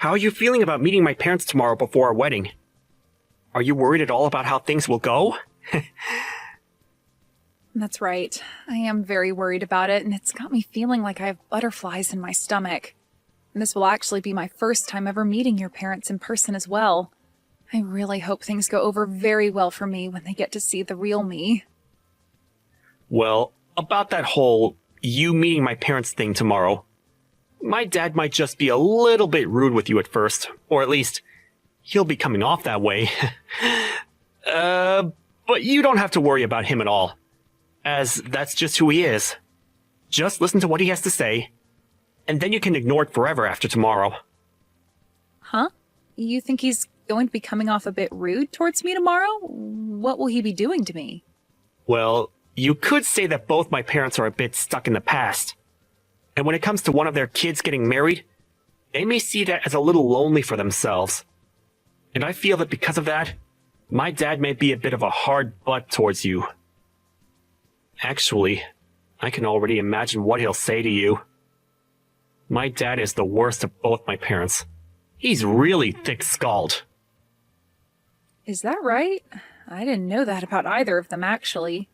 How are you feeling about meeting my parents tomorrow before our wedding? Are you worried at all about how things will go? That's right. I am very worried about it, and it's got me feeling like I have butterflies in my stomach. And this will actually be my first time ever meeting your parents in person as well. I really hope things go over very well for me when they get to see the real me. Well, about that whole you meeting my parents thing tomorrow, my dad might just be a little bit rude with you at first, or at least he'll be coming off that way. But you don't have to worry about him at all, as that's just who he is. Just listen to what he has to say, and then you can ignore it forever after tomorrow. Huh? You think he's going to be coming off a bit rude towards me tomorrow? What will he be doing to me? Well, you could say that both my parents are a bit stuck in the past. And when it comes to one of their kids getting married, they may see that as a little lonely for themselves. And I feel that because of that, my dad may be a bit of a hard butt towards you. Actually, I can already imagine what he'll say to you. My dad is the worst of both my parents. He's really thick-skulled. Is that right? I didn't know that about either of them, actually.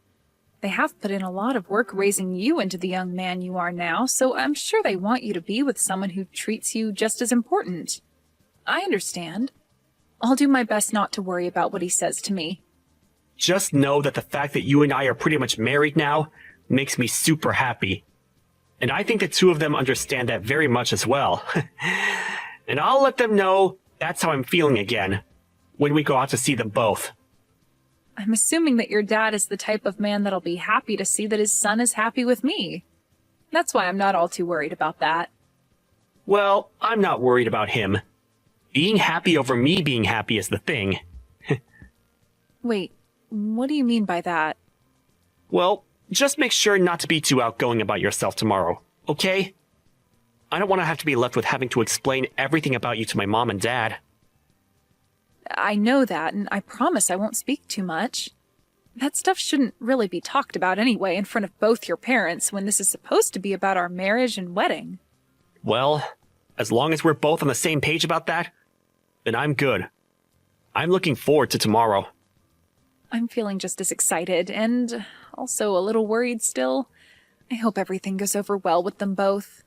They have put in a lot of work raising you into the young man you are now, so I'm sure they want you to be with someone who treats you just as important. I understand. I'll do my best not to worry about what he says to me. Just know that the fact that you and I are pretty much married now makes me super happy. And I think the two of them understand that very much as well. And I'll let them know that's how I'm feeling again, when we go out to see them both. I'm assuming that your dad is the type of man that'll be happy to see that his son is happy with me. That's why I'm not all too worried about that. Well, I'm not worried about him. Being happy over me being happy is the thing. Wait, what do you mean by that? Well, just make sure not to be too outgoing about yourself tomorrow, okay? I don't want to have to be left with having to explain everything about you to my mom and dad. I know that, and I promise I won't speak too much. That stuff shouldn't really be talked about anyway in front of both your parents when this is supposed to be about our marriage and wedding. Well, as long as we're both on the same page about that, then I'm good. I'm looking forward to tomorrow. I'm feeling just as excited, and also a little worried still. I hope everything goes over well with them both.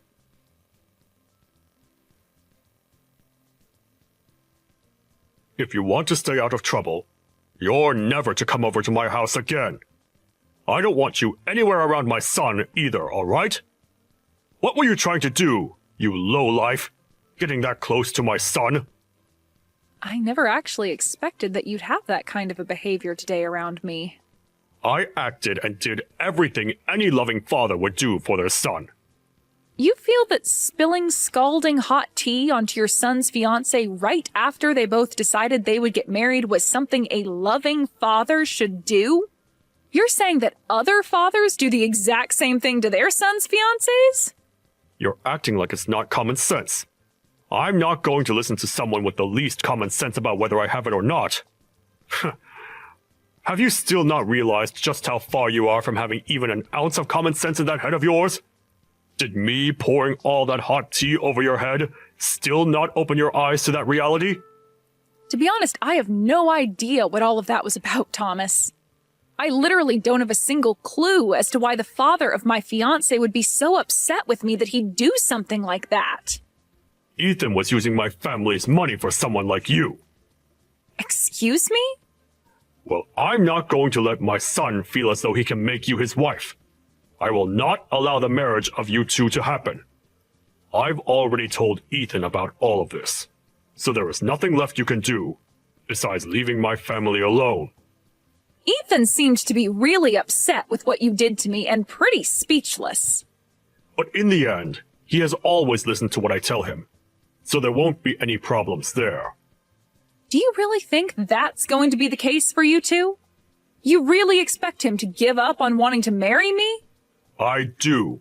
If you want to stay out of trouble, you're never to come over to my house again. I don't want you anywhere around my son either, all right? What were you trying to do, you lowlife? Getting that close to my son? I never actually expected that you'd have that kind of a behavior today around me. I acted and did everything any loving father would do for their son. You feel that spilling scalding hot tea onto your son's fiancé right after they both decided they would get married was something a loving father should do? You're saying that other fathers do the exact same thing to their sons' fiancés? You're acting like it's not common sense. I'm not going to listen to someone with the least common sense about whether I have it or not. Have you still not realized just how far you are from having even an ounce of common sense in that head of yours? Did me pouring all that hot tea over your head still not open your eyes to that reality? To be honest, I have no idea what all of that was about, Thomas. I literally don't have a single clue as to why the father of my fiancé would be so upset with me that he'd do something like that. Ethan was using my family's money for someone like you. Excuse me? Well, I'm not going to let my son feel as though he can make you his wife. I will not allow the marriage of you two to happen. I've already told Ethan about all of this, so there is nothing left you can do besides leaving my family alone. Ethan seemed to be really upset with what you did to me and pretty speechless. But in the end, he has always listened to what I tell him, so there won't be any problems there. Do you really think that's going to be the case for you two? You really expect him to give up on wanting to marry me? I do.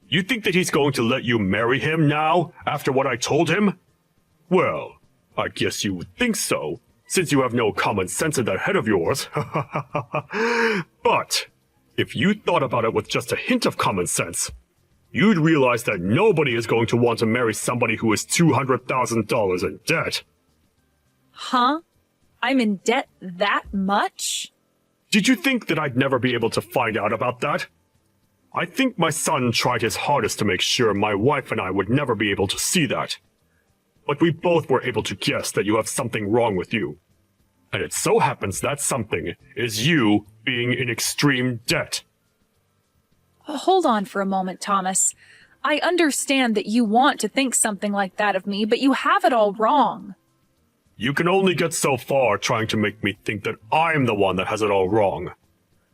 You think that he's going to let you marry him now, after what I told him? Well, I guess you would think so, since you have no common sense in that head of yours. But, if you thought about it with just a hint of common sense, you'd realize that nobody is going to want to marry somebody who is $200,000 in debt. Huh? I'm in debt that much? Did you think that I'd never be able to find out about that? I think my son tried his hardest to make sure my wife and I would never be able to see that. But we both were able to guess that you have something wrong with you. And it so happens that something is you being in extreme debt. Hold on for a moment, Thomas. I understand that you want to think something like that of me, but you have it all wrong. You can only get so far trying to make me think that I'm the one that has it all wrong.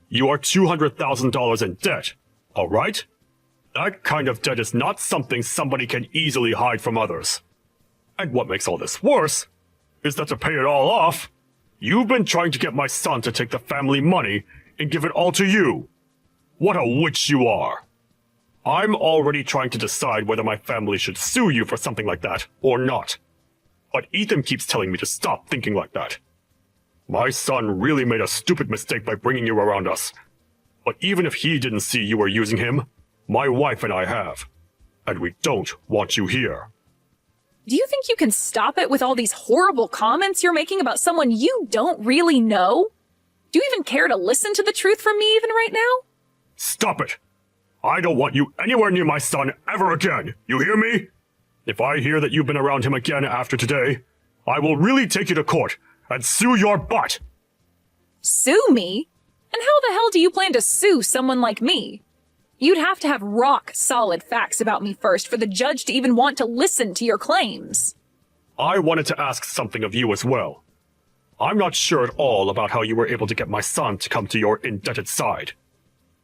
You are $200,000 in debt, all right? That kind of debt is not something somebody can easily hide from others. And what makes all this worse is that to pay it all off, you've been trying to get my son to take the family money and give it all to you. What a witch you are. I'm already trying to decide whether my family should sue you for something like that or not. But Ethan keeps telling me to stop thinking like that. My son really made a stupid mistake by bringing you around us. But even if he didn't see you were using him, my wife and I have. And we don't want you here. Do you think you can stop it with all these horrible comments you're making about someone you don't really know? Do you even care to listen to the truth from me even right now? Stop it! I don't want you anywhere near my son ever again, you hear me? If I hear that you've been around him again after today, I will really take you to court and sue your butt! Sue me? And how the hell do you plan to sue someone like me? You'd have to have rock-solid facts about me first for the judge to even want to listen to your claims. I wanted to ask something of you as well. I'm not sure at all about how you were able to get my son to come to your indebted side.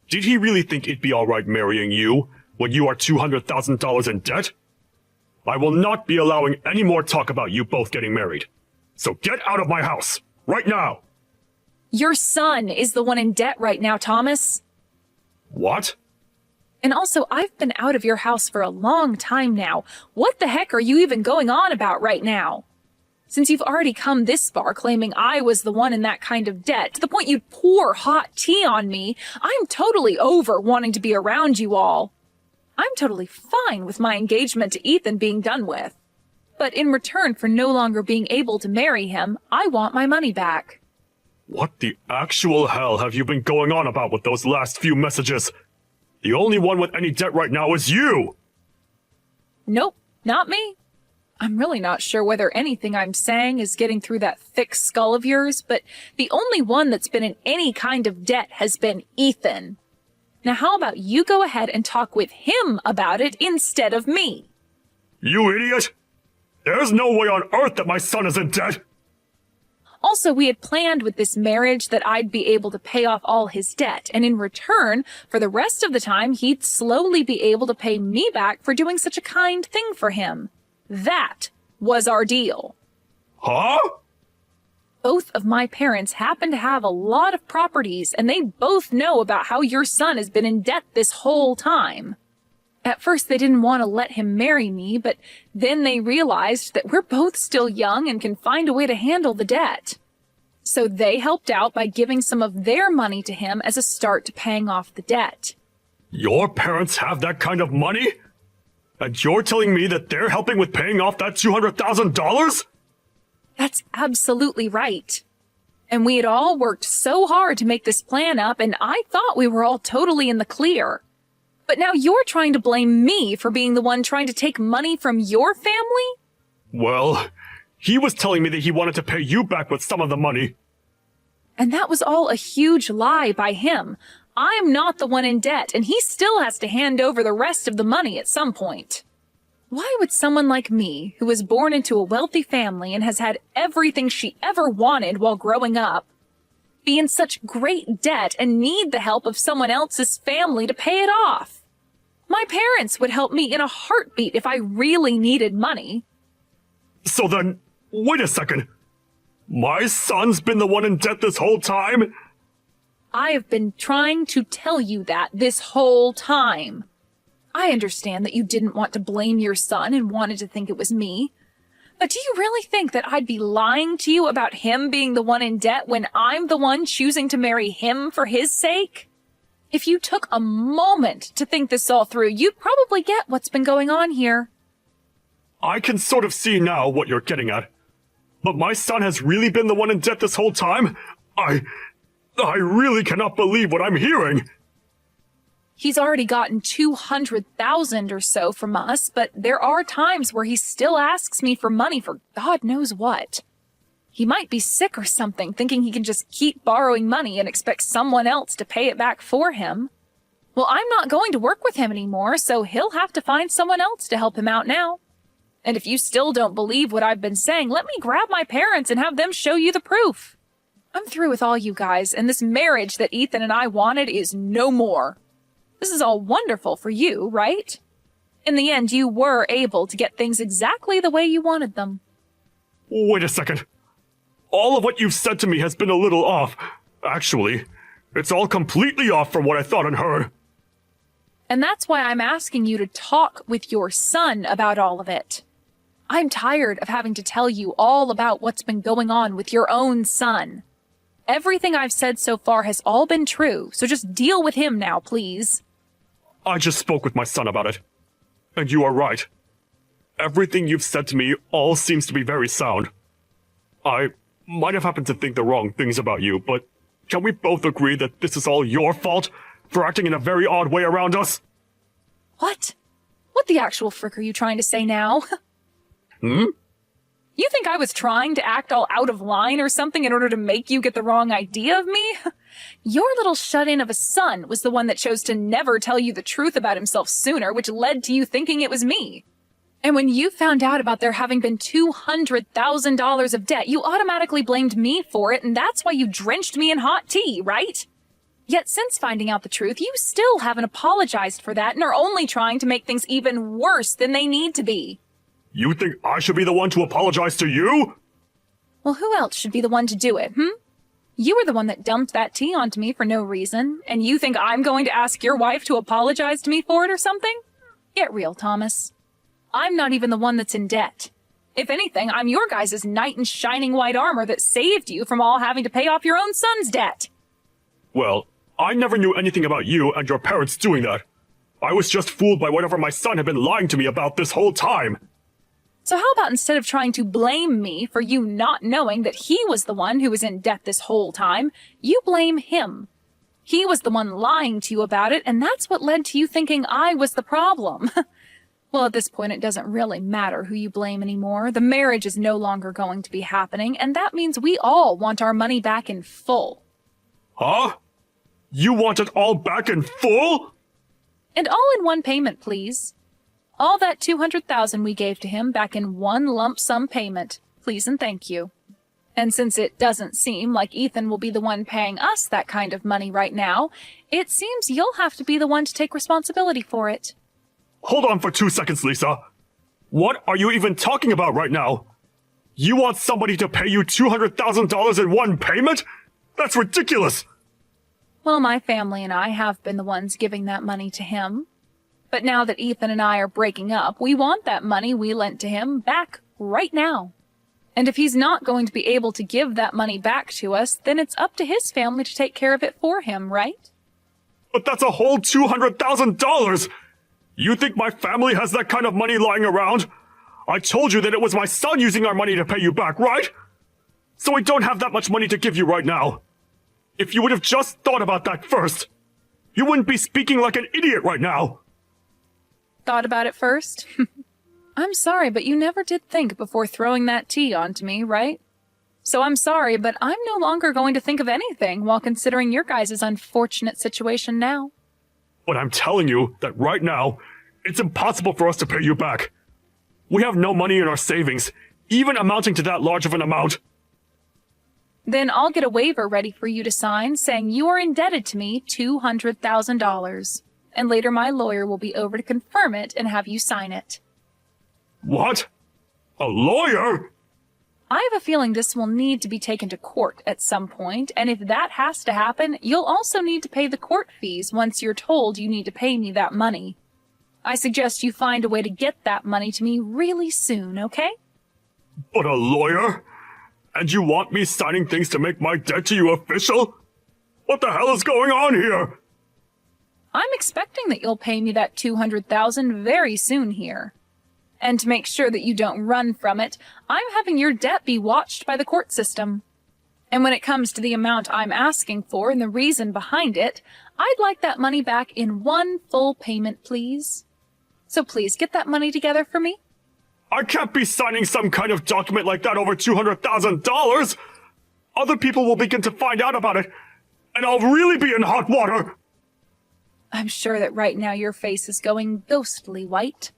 Did he really think it'd be alright marrying you when you are $200,000 in debt? I will not be allowing any more talk about you both getting married. So get out of my house, right now! Your son is the one in debt right now, Thomas. What? And also, I've been out of your house for a long time now. What the heck are you even going on about right now? Since you've already come this far claiming I was the one in that kind of debt, to the point you'd pour hot tea on me, I'm totally over wanting to be around you all. I'm totally fine with my engagement to Ethan being done with. But in return for no longer being able to marry him, I want my money back. What the actual hell have you been going on about with those last few messages? The only one with any debt right now is you! Nope, not me. I'm really not sure whether anything I'm saying is getting through that thick skull of yours, but the only one that's been in any kind of debt has been Ethan. Now how about you go ahead and talk with him about it instead of me? You idiot! There's no way on earth that my son is in debt! Also, we had planned with this marriage that I'd be able to pay off all his debt, and in return, for the rest of the time, he'd slowly be able to pay me back for doing such a kind thing for him. That was our deal. Huh? Both of my parents happen to have a lot of properties, and they both know about how your son has been in debt this whole time. At first, they didn't want to let him marry me, but then they realized that we're both still young and can find a way to handle the debt. So they helped out by giving some of their money to him as a start to paying off the debt. Your parents have that kind of money? And you're telling me that they're helping with paying off that $200,000? That's absolutely right. And we had all worked so hard to make this plan up, and I thought we were all totally in the clear. But now you're trying to blame me for being the one trying to take money from your family? Well, he was telling me that he wanted to pay you back with some of the money. And that was all a huge lie by him. I'm not the one in debt, and he still has to hand over the rest of the money at some point. Why would someone like me, who was born into a wealthy family and has had everything she ever wanted while growing up, be in such great debt and need the help of someone else's family to pay it off? My parents would help me in a heartbeat if I really needed money. So then, wait a second. My son's been the one in debt this whole time? I have been trying to tell you that this whole time. I understand that you didn't want to blame your son and wanted to think it was me. But do you really think that I'd be lying to you about him being the one in debt when I'm the one choosing to marry him for his sake? If you took a moment to think this all through, you'd probably get what's been going on here. I can sort of see now what you're getting at. But my son has really been the one in debt this whole time? I really cannot believe what I'm hearing. He's already gotten $200,000 or so from us, but there are times where he still asks me for money for God knows what. He might be sick or something, thinking he can just keep borrowing money and expect someone else to pay it back for him. Well, I'm not going to work with him anymore, so he'll have to find someone else to help him out now. And if you still don't believe what I've been saying, let me grab my parents and have them show you the proof. I'm through with all you guys, and this marriage that Ethan and I wanted is no more. This is all wonderful for you, right? In the end, you were able to get things exactly the way you wanted them. Wait a second. All of what you've said to me has been a little off. Actually, it's all completely off from what I thought and heard. And that's why I'm asking you to talk with your son about all of it. I'm tired of having to tell you all about what's been going on with your own son. Everything I've said so far has all been true, so just deal with him now, please. I just spoke with my son about it. And you are right. Everything you've said to me all seems to be very sound. I might have happened to think the wrong things about you, but can we both agree that this is all your fault for acting in a very odd way around us? What? What the actual frick are you trying to say now? You think I was trying to act all out of line or something in order to make you get the wrong idea of me? Your little shut-in of a son was the one that chose to never tell you the truth about himself sooner, which led to you thinking it was me. And when you found out about there having been $200,000 of debt, you automatically blamed me for it, and that's why you drenched me in hot tea, right? Yet since finding out the truth, you still haven't apologized for that and are only trying to make things even worse than they need to be. You think I should be the one to apologize to you? Well, who else should be the one to do it, You were the one that dumped that tea onto me for no reason, and you think I'm going to ask your wife to apologize to me for it or something? Get real, Thomas. I'm not even the one that's in debt. If anything, I'm your guys' knight in shining white armor that saved you from all having to pay off your own son's debt. Well, I never knew anything about you and your parents doing that. I was just fooled by whatever my son had been lying to me about this whole time. So how about instead of trying to blame me for you not knowing that he was the one who was in debt this whole time, you blame him. He was the one lying to you about it, and that's what led to you thinking I was the problem. Well, at this point, it doesn't really matter who you blame anymore. The marriage is no longer going to be happening, and that means we all want our money back in full. Huh? You want it all back in full? And all in one payment, please. All that $200,000 we gave to him back in one lump sum payment, please and thank you. And since it doesn't seem like Ethan will be the one paying us that kind of money right now, it seems you'll have to be the one to take responsibility for it. Hold on for 2 seconds, Lisa. What are you even talking about right now? You want somebody to pay you $200,000 in one payment? That's ridiculous! Well, my family and I have been the ones giving that money to him. But now that Ethan and I are breaking up, we want that money we lent to him back right now. And if he's not going to be able to give that money back to us, then it's up to his family to take care of it for him, right? But that's a whole $200,000! You think my family has that kind of money lying around? I told you that it was my son using our money to pay you back, right? So we don't have that much money to give you right now. If you would have just thought about that first, you wouldn't be speaking like an idiot right now. Thought about it first? I'm sorry, but you never did think before throwing that tea onto me, right? So I'm sorry, but I'm no longer going to think of anything while considering your guys' unfortunate situation now. But I'm telling you that right now, it's impossible for us to pay you back. We have no money in our savings, even amounting to that large of an amount. Then I'll get a waiver ready for you to sign saying you are indebted to me $200,000. And later my lawyer will be over to confirm it and have you sign it. What? A lawyer? I have a feeling this will need to be taken to court at some point, and if that has to happen, you'll also need to pay the court fees once you're told you need to pay me that money. I suggest you find a way to get that money to me really soon, okay? But a lawyer? And you want me signing things to make my debt to you official? What the hell is going on here? I'm expecting that you'll pay me that $200,000 very soon here. And to make sure that you don't run from it, I'm having your debt be watched by the court system. And when it comes to the amount I'm asking for and the reason behind it, I'd like that money back in one full payment, please. So please get that money together for me. I can't be signing some kind of document like that over $200,000. Other people will begin to find out about it, and I'll really be in hot water. I'm sure that right now your face is going ghostly white.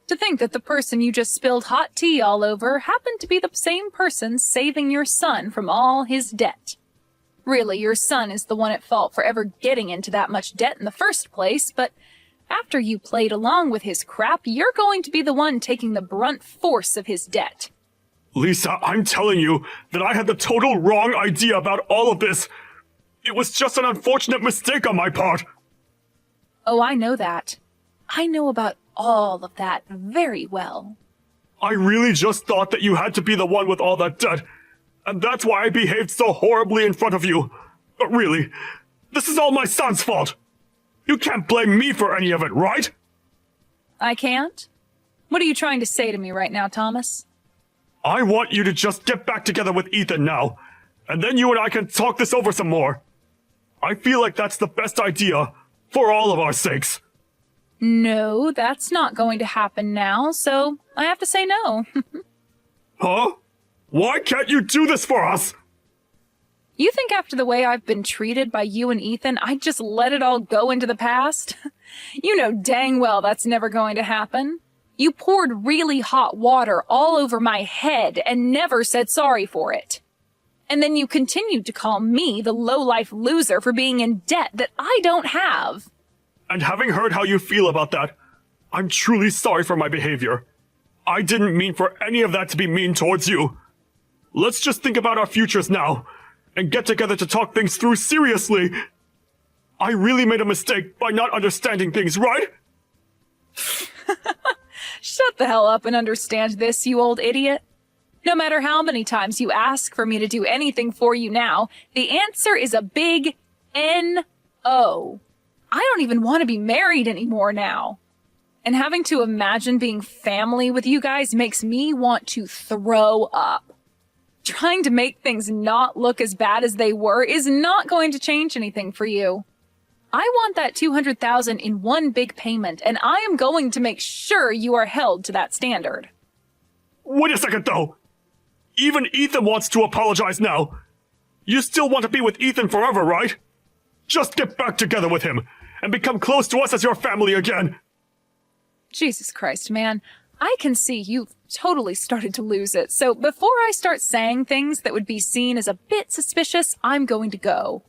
To think that the person you just spilled hot tea all over happened to be the same person saving your son from all his debt. Really, your son is the one at fault for ever getting into that much debt in the first place, but after you played along with his crap, you're going to be the one taking the brunt force of his debt. Lisa, I'm telling you that I had the total wrong idea about all of this. It was just an unfortunate mistake on my part. Oh, I know that. I know about all of that very well. I really just thought that you had to be the one with all that debt, and that's why I behaved so horribly in front of you. But really, this is all my son's fault. You can't blame me for any of it, right? I can't? What are you trying to say to me right now, Thomas? I want you to just get back together with Ethan now, and then you and I can talk this over some more. I feel like that's the best idea, for all of our sakes. No, that's not going to happen now, so I have to say no. Huh? Why can't you do this for us? You think after the way I've been treated by you and Ethan, I'd just let it all go into the past? You know dang well that's never going to happen. You poured really hot water all over my head and never said sorry for it. And then you continued to call me the low-life loser for being in debt that I don't have. And having heard how you feel about that, I'm truly sorry for my behavior. I didn't mean for any of that to be mean towards you. Let's just think about our futures now, and get together to talk things through seriously. I really made a mistake by not understanding things, right? Shut the hell up and understand this, you old idiot. No matter how many times you ask for me to do anything for you now, the answer is a big N-O. I don't even want to be married anymore now. And having to imagine being family with you guys makes me want to throw up. Trying to make things not look as bad as they were is not going to change anything for you. I want that $200,000 in one big payment, and I am going to make sure you are held to that standard. Wait a second, though. Even Ethan wants to apologize now. You still want to be with Ethan forever, right? Just get back together with him, and become close to us as your family again. Jesus Christ, man. I can see you've totally started to lose it, so before I start saying things that would be seen as a bit suspicious, I'm going to go.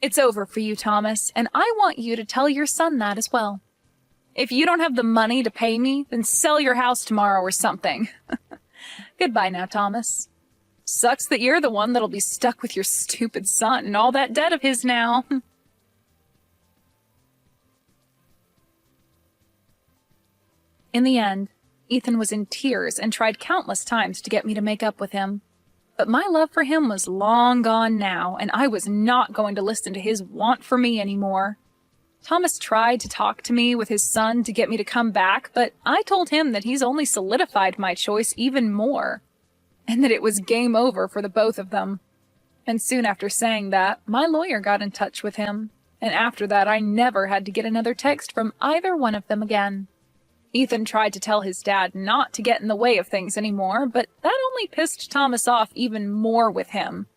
It's over for you, Thomas, and I want you to tell your son that as well. If you don't have the money to pay me, then sell your house tomorrow or something. Goodbye now, Thomas. Sucks that you're the one that'll be stuck with your stupid son and all that debt of his now. In the end, Ethan was in tears and tried countless times to get me to make up with him. But my love for him was long gone now, and I was not going to listen to his want for me anymore. Thomas tried to talk to me with his son to get me to come back, but I told him that he's only solidified my choice even more, and that it was game over for the both of them. And soon after saying that, my lawyer got in touch with him, and after that I never had to get another text from either one of them again. Ethan tried to tell his dad not to get in the way of things anymore, but that only pissed Thomas off even more with him.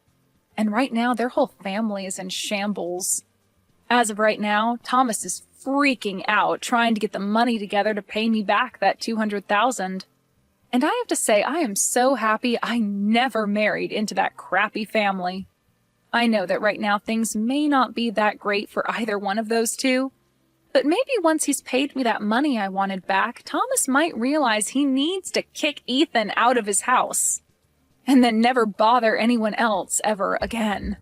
And right now, their whole family is in shambles. As of right now, Thomas is freaking out, trying to get the money together to pay me back that $200,000. And I have to say, I am so happy I never married into that crappy family. I know that right now things may not be that great for either one of those two, but maybe once he's paid me that money I wanted back, Thomas might realize he needs to kick Ethan out of his house, and then never bother anyone else ever again.